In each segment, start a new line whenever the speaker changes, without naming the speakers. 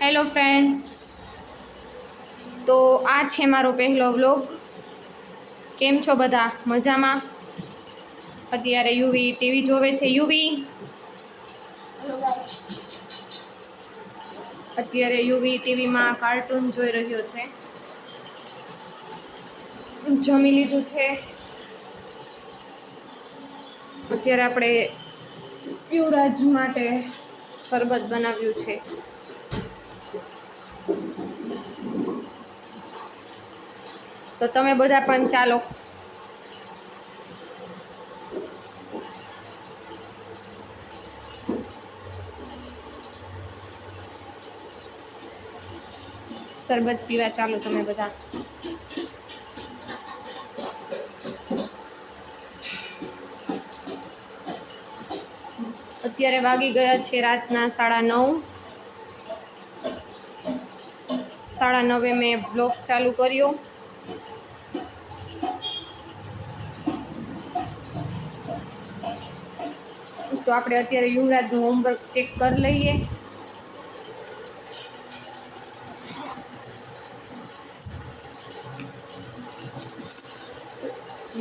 Hello friends, તો આ છે મારો પહેલો વ્લોગ. કેમ છો બધા? મજામાં? અત્યારે યુવી ટીવી જોવે છે. યુવી અત્યારે યુવી ટીવીમાં કાર્ટૂન જોઈ રહ્યો છે. જમી લીધું છે. અત્યારે આપણે યુવરાજ માટે શરબત બનાવ્યું છે. તો તમે બધા પણ ચાલો. શરબત પીવા ચાલો તમે બધા. અત્યારે વાગી ગયા છે રાતના 9:30. 9:30 મેં બ્લોગ ચાલુ કર્યો. તો આપણે અત્યારે યુવરાજનું હોમવર્ક ચેક કરી લઈએ.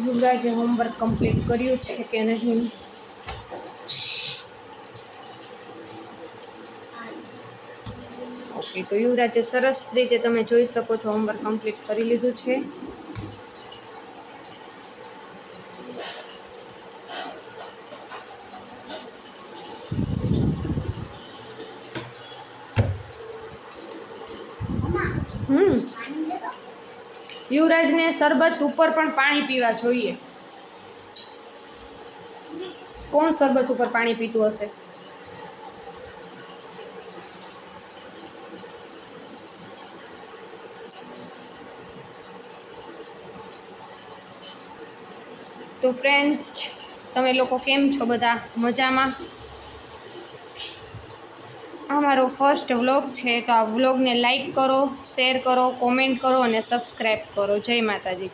યુવરાજે હોમવર્ક કમ્પ્લીટ કર્યું છે કે નહીં? ઓકે, તો યુવરાજે સરસ રીતે તમે જોઈ શકો છો હોમવર્ક કમ્પ્લીટ કરી લીધું છે. યુવરાજને શરબત ઉપર પણ પાણી પીવા જોઈએ. કોણ શરબત ઉપર પાણી પીતું હશે? તો ફ્રેન્ડ્સ, તમે લોકો કેમ છો? બધા મજામાં? આ મારો ફર્સ્ટ વ્લોગ છે, તો આ વ્લોગને લાઈક કરો, શેર કરો, કોમેન્ટ કરો અને સબસ્ક્રાઈબ કરો. જય માતાજી.